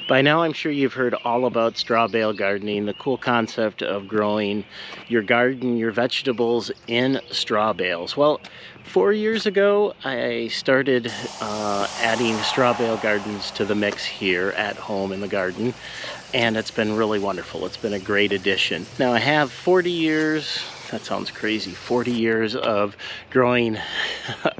By now I'm sure you've heard all about straw bale gardening, the cool concept of growing your garden, your vegetables in straw bales. Well, 4 years ago I started adding straw bale gardens to the mix here at home in the garden, and it's been really wonderful. It's been a great addition. Now I have 40 years, that sounds crazy, 40 years of growing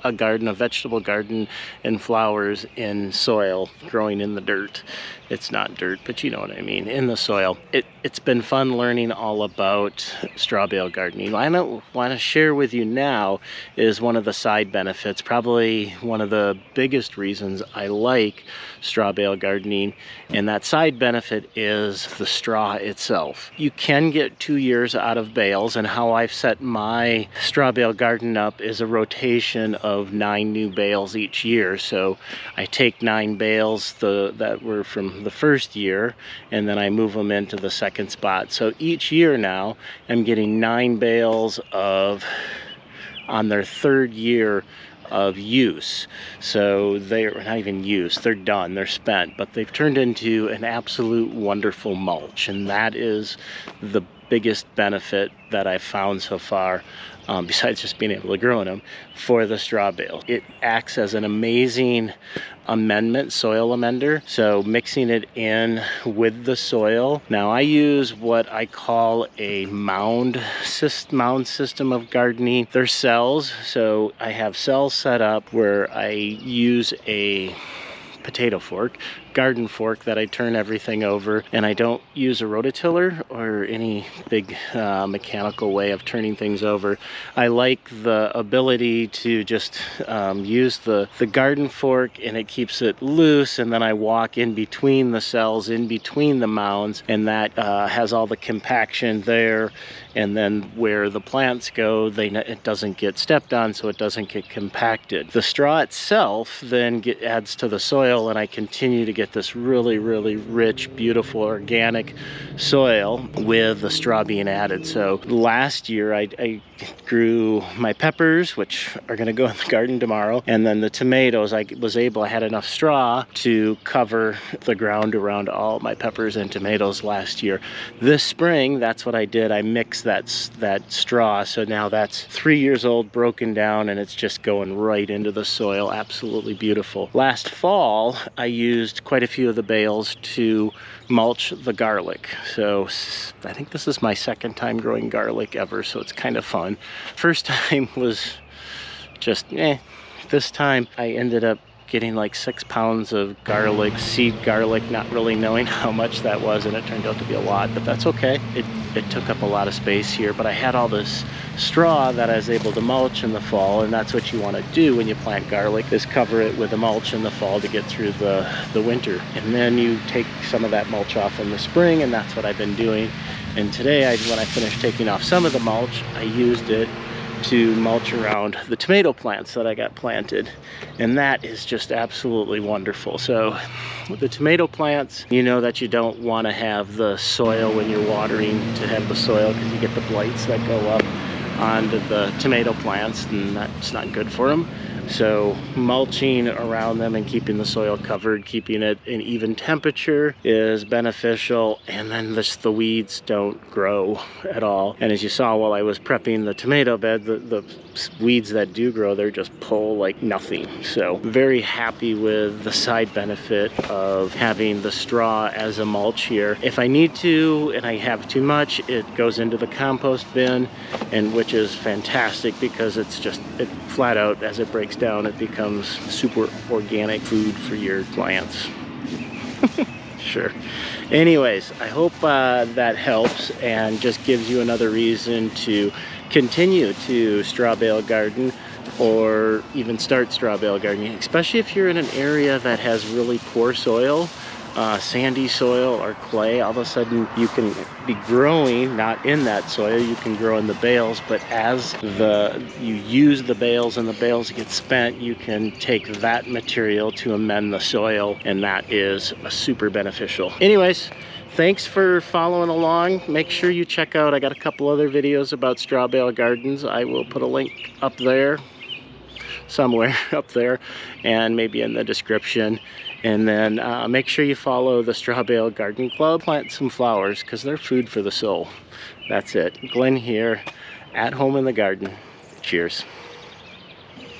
a garden, a vegetable garden and flowers in soil, growing in the dirt. It's not dirt, but you know what I mean, in the soil. It's been fun learning all about straw bale gardening. What I want to share with you now is one of the side benefits, probably one of the biggest reasons I like straw bale gardening, and that side benefit is the straw itself. You can get 2 years out of bales, and how I've set my straw bale garden up is a rotation of 9 new bales each year. So I take 9 bales that were from the first year, and then I move them into the second spot. So each year now I'm getting 9 bales on their 3rd year of use. So they're not even use, they're done, they're spent, but they've turned into an absolute wonderful mulch, and that is the biggest benefit that I've found so far, besides just being able to grow in them, for the straw bale. It acts as an amazing amendment, soil amender, so mixing it in with the soil. Now I use what I call a mound system of gardening. They're cells, so I have cells set up where I use a potato fork, garden fork, that I turn everything over, and I don't use a rototiller or any big mechanical way of turning things over. I like the ability to just use the garden fork, and it keeps it loose, and then I walk in between the cells, in between the mounds, and that has all the compaction there, and then where the plants go, it doesn't get stepped on, so it doesn't get compacted. The straw itself then adds to the soil, and I continue to get this really, really rich, beautiful, organic soil with the straw being added. So last year I grew my peppers, which are going to go in the garden tomorrow, and then the tomatoes. I had enough straw to cover the ground around all my peppers and tomatoes last year. This spring, that's what I did. I mixed that straw, so now that's 3 years old, broken down, and it's just going right into the soil. Absolutely beautiful. Last fall I used quite a few of the bales to mulch the garlic. So I think this is my 2nd time growing garlic ever, so it's kind of fun. First time was just This time I ended up getting like 6 pounds of garlic, seed garlic, not really knowing how much that was, and it turned out to be a lot, but that's okay. It took up a lot of space here, but I had all this straw that I was able to mulch in the fall, and that's what you want to do when you plant garlic, is cover it with a mulch in the fall to get through the winter. And then you take some of that mulch off in the spring, and that's what I've been doing. And today, when I finished taking off some of the mulch, I used it to mulch around the tomato plants that I got planted, and that is just absolutely wonderful. So with the tomato plants, you know that you don't want to have the soil when you're watering, to have the soil, because you get the blights that go up onto the tomato plants, and that's not good for them. So mulching around them and keeping the soil covered, keeping it an even temperature, is beneficial, and then the weeds don't grow at all. And as you saw while I was prepping the tomato bed, the weeds that do grow, they're just pull like nothing. So very happy with the side benefit of having the straw as a mulch here. If I need to and I have too much, it goes into the compost bin, and which is fantastic, because it flat out, as it breaks down, it becomes super organic food for your plants. Sure. Anyways, I hope that helps and just gives you another reason to continue to straw bale garden, or even start straw bale gardening, especially if you're in an area that has really poor soil, sandy soil or clay. All of a sudden you can be growing not in that soil, you can grow in the bales, but as you use the bales and the bales get spent, you can take that material to amend the soil, and that is super beneficial. Anyways, thanks for following along. Make sure you check out, I got a couple other videos about straw bale gardens. I will put a link up there, somewhere up there, and maybe in the description. And then make sure you follow the Straw Bale Garden Club. Plant some flowers because they're food for the soul. That's it. Glenn here, at home in the garden. Cheers.